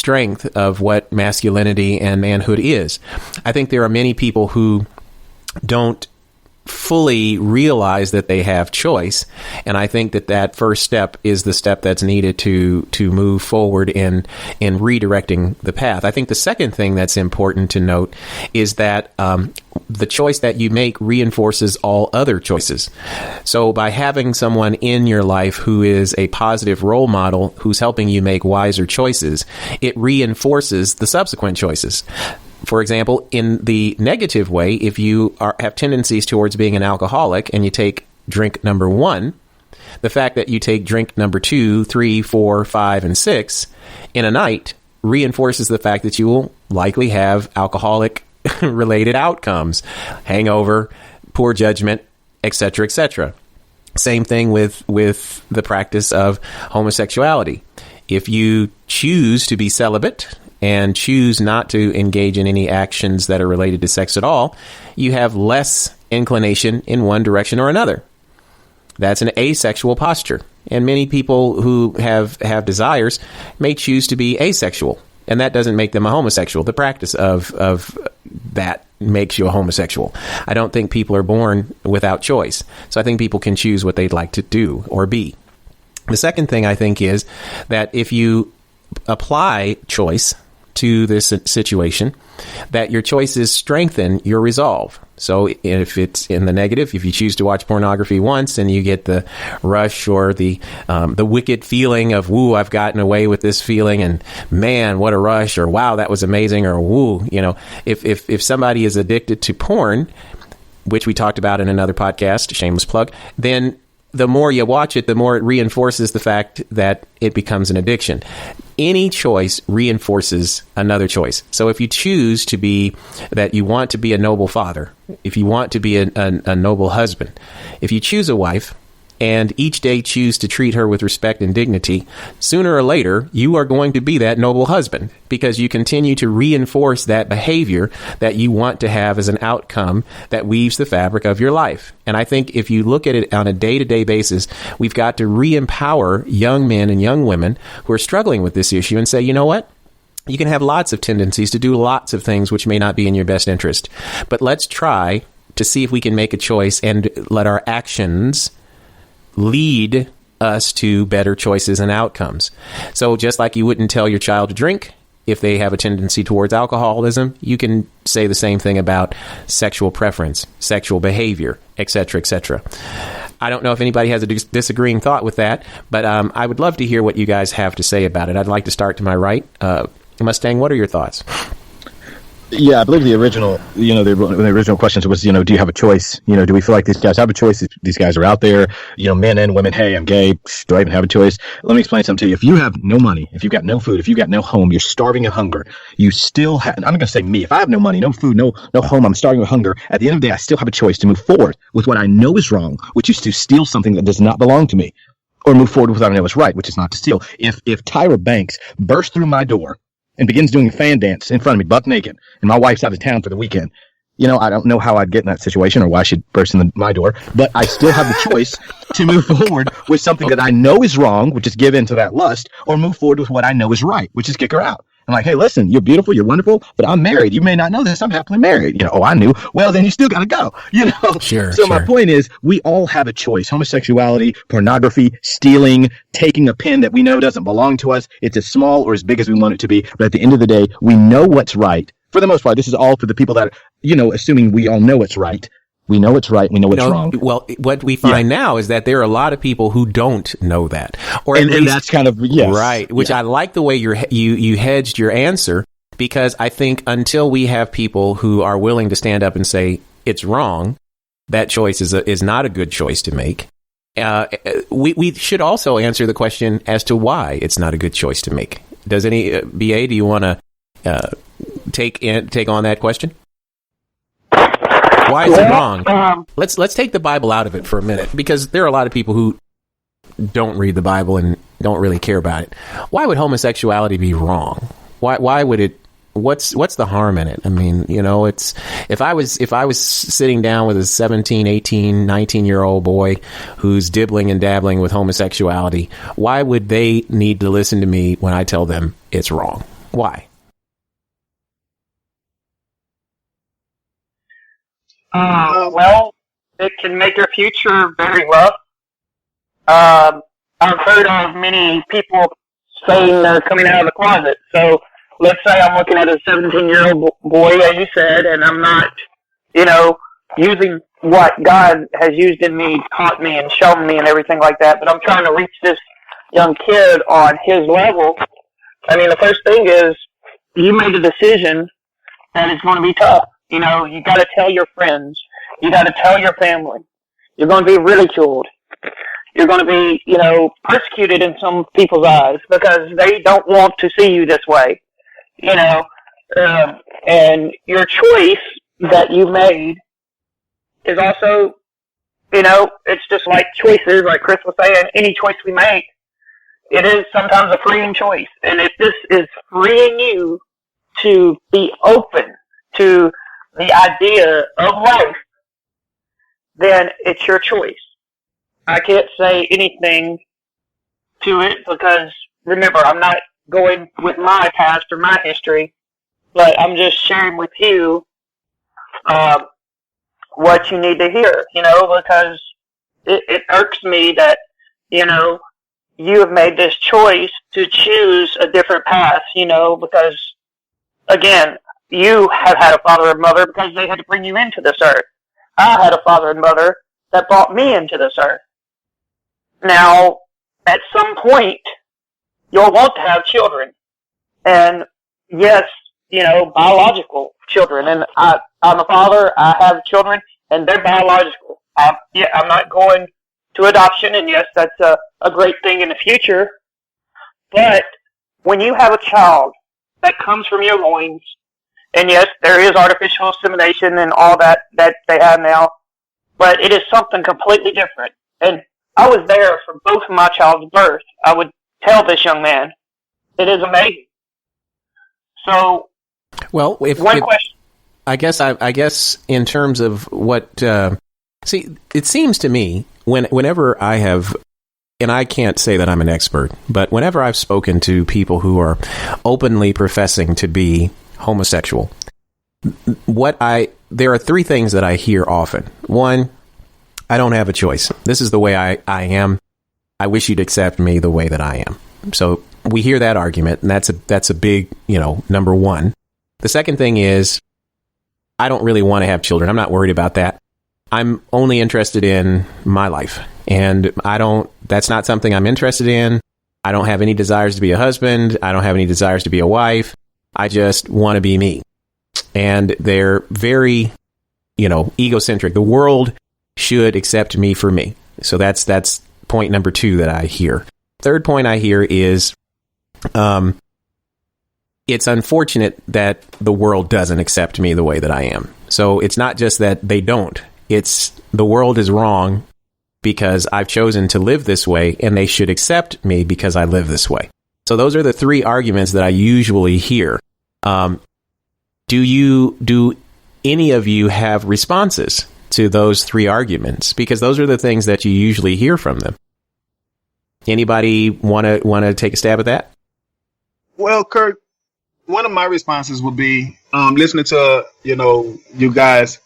strength of what masculinity and manhood is. I think there are many people who don't fully realize that they have choice, and I think that first step is the step that's needed to move forward in redirecting the path. I think the second thing that's important to note is that the choice that you make reinforces all other choices. So by having someone in your life who is a positive role model, who's helping you make wiser choices, it reinforces the subsequent choices. For example, in the negative way, if you have tendencies towards being an alcoholic and you take drink number 1, the fact that you take drink number 2, 3, 4, 5, and 6 in a night reinforces the fact that you will likely have alcoholic-related outcomes, hangover, poor judgment, etc., etc. Same thing with the practice of homosexuality. If you choose to be celibate and choose not to engage in any actions that are related to sex at all, you have less inclination in one direction or another. That's an asexual posture. And many people who have desires may choose to be asexual. And that doesn't make them a homosexual. The practice of that makes you a homosexual. I don't think people are born without choice. So I think people can choose what they'd like to do or be. The second thing I think is that if you apply choice to this situation, that your choices strengthen your resolve. So if it's in the negative, if you choose to watch pornography once and you get the rush or the wicked feeling of, woo, I've gotten away with this feeling, and man, what a rush, or wow, that was amazing, or woo, if somebody is addicted to porn, which we talked about in another podcast, shameless plug, then the more you watch it, the more it reinforces the fact that it becomes an addiction. Any choice reinforces another choice. So if you choose to be that you want to be a noble father, if you want to be a noble husband, if you choose a wife and each day choose to treat her with respect and dignity, sooner or later, you are going to be that noble husband because you continue to reinforce that behavior that you want to have as an outcome that weaves the fabric of your life. And I think if you look at it on a day-to-day basis, we've got to re-empower young men and young women who are struggling with this issue and say, you know what? You can have lots of tendencies to do lots of things which may not be in your best interest. But let's try to see if we can make a choice and let our actions lead us to better choices and outcomes. So just like you wouldn't tell your child to drink if they have a tendency towards alcoholism, you can say the same thing about sexual preference, sexual behavior, etc., etc. I don't know if anybody has a disagreeing thought with that, but I would love to hear what you guys have to say about it. I'd like to start to my right. Mustang, what are your thoughts? Yeah, I believe the original, the original question was, do you have a choice? Do we feel like these guys have a choice? These guys are out there, men and women. Hey, I'm gay. Do I even have a choice? Let me explain something to you. If you have no money, if you've got no food, if you've got no home, you're starving of hunger, you still have, I'm not going to say me, if I have no money, no food, no home, I'm starving of hunger. At the end of the day, I still have a choice to move forward with what I know is wrong, which is to steal something that does not belong to me, or move forward with what I know is right, which is not to steal. If Tyra Banks bursts through my door and begins doing a fan dance in front of me, buck naked, and my wife's out of town for the weekend, I don't know how I'd get in that situation or why she'd burst in my door, but I still have the choice to move forward with something that I know is wrong, which is give in to that lust, or move forward with what I know is right, which is kick her out. I'm like, hey, listen, you're beautiful, you're wonderful, but I'm married. You may not know this. I'm happily married. Oh, I knew. Well, then you still got to go, Sure. So my point is, we all have a choice. Homosexuality, pornography, stealing, taking a pen that we know doesn't belong to us. It's as small or as big as we want it to be. But at the end of the day, we know what's right. For the most part, this is all for the people that, assuming we all know it's right. We know it's right. We know it's wrong. Well, what we find now is that there are a lot of people who don't know that, and that's kind of right. Which I like the way you hedged your answer, because I think until we have people who are willing to stand up and say it's wrong, that choice is not a good choice to make. We should also answer the question as to why it's not a good choice to make. Does any BA? Do you want to take on that question? Why is it wrong? Let's take the Bible out of it for a minute, because there are a lot of people who don't read the Bible and don't really care about it. Why would homosexuality be wrong? Why would it? What's the harm in it? I mean, it's if I was sitting down with a 17, 18, 19-year-old boy who's dibbling and dabbling with homosexuality, why would they need to listen to me when I tell them it's wrong? Why? Well, it can make your future very rough. I've heard of many people saying they're coming out of the closet. So let's say I'm looking at a 17-year-old boy, as you said, and I'm not, using what God has used in me, taught me, and shown me and everything like that, but I'm trying to reach this young kid on his level. I mean, the first thing is you made a decision that it's going to be tough. You got to tell your friends. You got to tell your family. You're going to be ridiculed. You're going to be, persecuted in some people's eyes because they don't want to see you this way. And your choice that you made is also, it's just like choices, like Chris was saying, any choice we make, it is sometimes a freeing choice. And if this is freeing you to be open to the idea of life, then it's your choice. I can't say anything to it because, remember, I'm not going with my past or my history, but I'm just sharing with you what you need to hear, because it irks me that, you have made this choice to choose a different path, because, again, you have had a father and mother because they had to bring you into this earth. I had a father and mother that brought me into this earth. Now, at some point, you'll want to have children. And yes, biological children. And I'm a father, I have children, and they're biological. I'm not going to adoption, and yes, that's a great thing in the future. But when you have a child that comes from your loins, and yes, there is artificial insemination and all that they have now, but it is something completely different. And I was there for both of my child's birth. I would tell this young man, it is amazing. So, well, question. I guess in terms of what, it seems to me whenever I have, and I can't say that I'm an expert, but whenever I've spoken to people who are openly professing to be homosexual, there are three things that I hear often. One, I don't have a choice. This is the way I am. I wish you'd accept me the way that I am. So we hear that argument, and that's a big, number one. The second thing is, I don't really want to have children. I'm not worried about that. I'm only interested in my life, and that's not something I'm interested in. I don't have any desires to be a husband. I don't have any desires to be a wife. I just want to be me. And they're very, egocentric. The world should accept me for me. So that's point number two that I hear. Third point I hear is, it's unfortunate that the world doesn't accept me the way that I am. So it's not just that they don't. It's the world is wrong because I've chosen to live this way, and they should accept me because I live this way. So those are the three arguments that I usually hear. Do any of you have responses to those three arguments? Because those are the things that you usually hear from them. Anybody want to take a stab at that? Well, Kurt, one of my responses would be listening to you guys.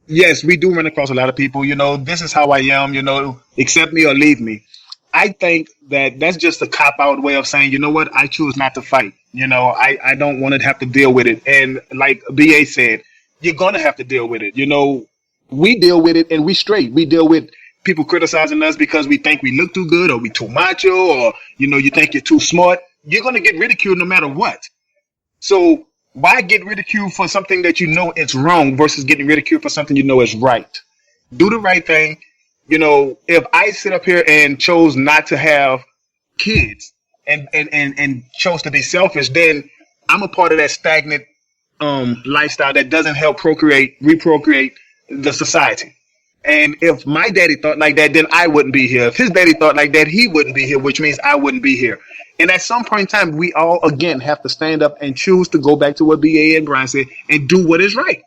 Yes, we do run across a lot of people. This is how I am. Accept me or leave me. I think that's just a cop-out way of saying, you know what, I choose not to fight. I don't want to have to deal with it. And like BA said, you're going to have to deal with it. We deal with it and we straight. We deal with people criticizing us because we think we look too good or we too macho or, you think you're too smart. You're going to get ridiculed no matter what. So why get ridiculed for something that is wrong versus getting ridiculed for something is right? Do the right thing. If I sit up here and chose not to have kids and chose to be selfish, then I'm a part of that stagnant lifestyle that doesn't help reprocreate the society. And if my daddy thought like that, then I wouldn't be here. If his daddy thought like that, he wouldn't be here, which means I wouldn't be here. And at some point in time, we all, again, have to stand up and choose to go back to what BA and Brian said and do what is right.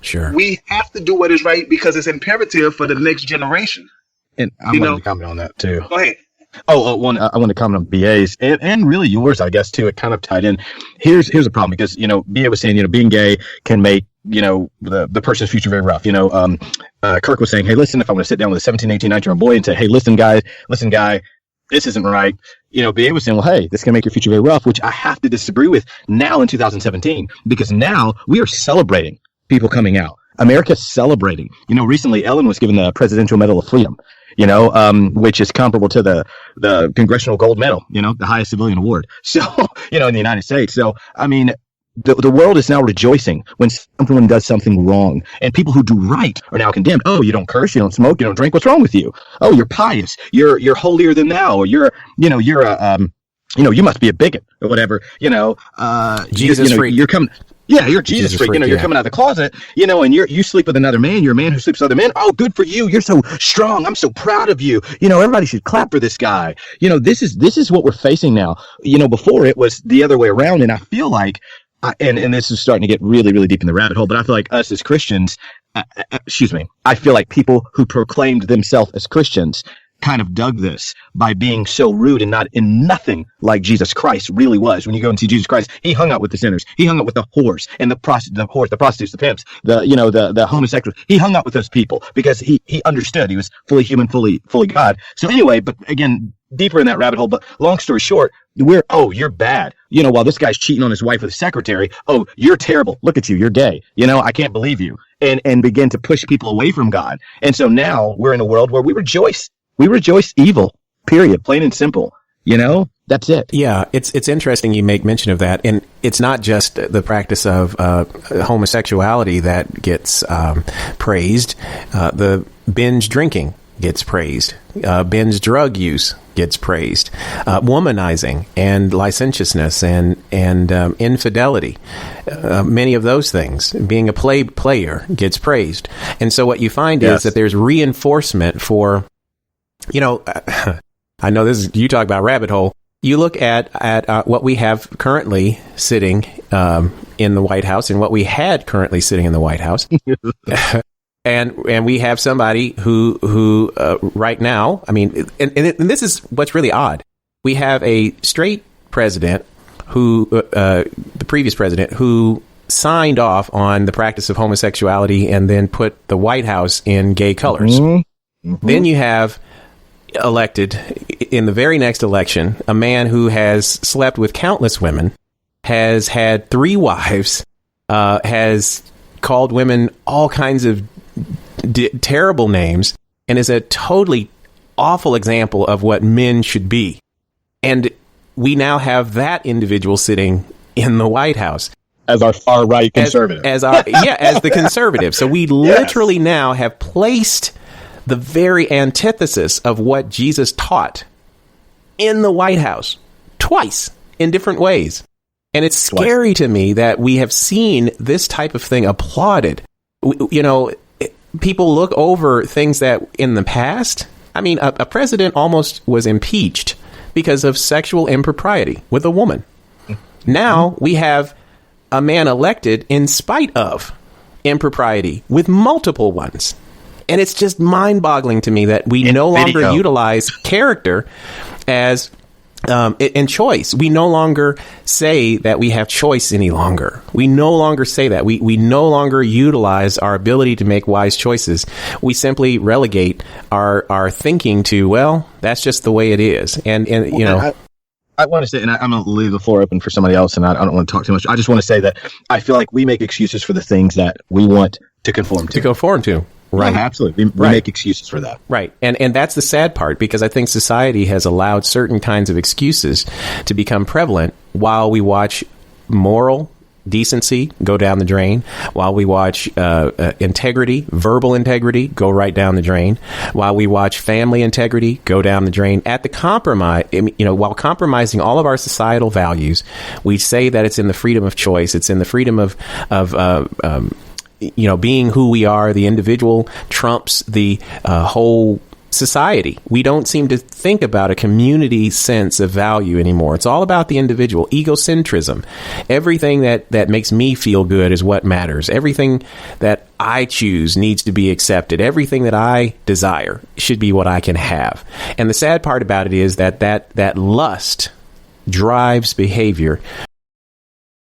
Sure. We have to do what is right because it's imperative for the next generation. And I'm going to comment on that too. Go ahead. One, I want to comment on BA's and really yours, I guess, too. It kind of tied in. Here's a problem because, BA was saying, being gay can make, the person's future very rough. Kirk was saying, hey, listen, if I want to sit down with a 17, 18, 19-year-old boy and say, hey, listen, guy, this isn't right. BA was saying, well, hey, this can make your future very rough, which I have to disagree with now in 2017, because now we are celebrating people coming out. America's celebrating. Recently Ellen was given the Presidential Medal of Freedom, which is comparable to the Congressional Gold Medal, the highest civilian award. So, in the United States. So, I mean, the world is now rejoicing when someone does something wrong, and people who do right are now condemned. Oh, you don't curse, you don't smoke, you don't drink. What's wrong with you? Oh, you're pious. You're holier than thou. Or you must be a bigot or whatever. Jesus freak. You're coming. Yeah, you're Jesus freak. You're coming out of the closet, and you sleep with another man. You're a man who sleeps with other men. Oh, good for you. You're so strong. I'm so proud of you. Everybody should clap for this guy. This is what we're facing now. Before it was the other way around. And I feel like, and this is starting to get really, really deep in the rabbit hole, but I feel like us as Christians, I feel like people who proclaimed themselves as Christians kind of dug this by being so rude and nothing like Jesus Christ really was. When you go and see Jesus Christ, he hung out with the sinners. He hung out with the whores and the prostitutes, the pimps, the homosexuals. He hung out with those people because he understood. He was fully human, fully God. So anyway, but again, deeper in that rabbit hole, but long story short, you're bad. While this guy's cheating on his wife with a secretary, oh, you're terrible. Look at you. You're gay. I can't believe you. And begin to push people away from God. And so now we're in a world where we rejoice. We rejoice evil, period, plain and simple. That's it. Yeah, it's interesting you make mention of that. And it's not just the practice of homosexuality that gets praised. The binge drinking gets praised. Binge drug use gets praised. Womanizing and licentiousness and infidelity. Many of those things. Being a player gets praised. And so what you find is that there's reinforcement for... I know this is, you talk about rabbit hole. You look at what we have currently sitting in the White House and what we had currently sitting in the White House. and we have somebody who right now, I mean, and this is what's really odd. We have a straight president who, the previous president, who signed off on the practice of homosexuality and then put the White House in gay colors. Mm-hmm. Then you have elected in the very next election a man who has slept with countless women, has had 3 wives, has called women all kinds of terrible names, and is a totally awful example of what men should be. And we now have that individual sitting in the White House as our far right conservative, as the conservative. So we literally now have placed the very antithesis of what Jesus taught in the White House twice in different ways. And it's scary to me that we have seen this type of thing applauded. People look over things that in the past, I mean, a president almost was impeached because of sexual impropriety with a woman. Now we have a man elected in spite of impropriety with multiple ones. And it's just mind-boggling to me that we no longer utilize character as in choice. We no longer say that we have choice any longer. We no longer say that. We no longer utilize our ability to make wise choices. We simply relegate our thinking to, well, that's just the way it is. And I want to say, and I'm going to leave the floor open for somebody else, and I don't want to talk too much. I just want to say that I feel like we make excuses for the things that we want to conform to. Right. No, absolutely. We make excuses for that. Right. And that's the sad part, because I think society has allowed certain kinds of excuses to become prevalent while we watch moral decency go down the drain, while we watch integrity, verbal integrity go right down the drain, while we watch family integrity go down the drain at the compromise, while compromising all of our societal values. We say that it's in the freedom of choice. It's in the freedom of being who we are. The individual trumps the whole society. We don't seem to think about a community sense of value anymore. It's all about the individual. Egocentrism. Everything that makes me feel good is what matters. Everything that I choose needs to be accepted. Everything that I desire should be what I can have. And the sad part about it is that lust drives behavior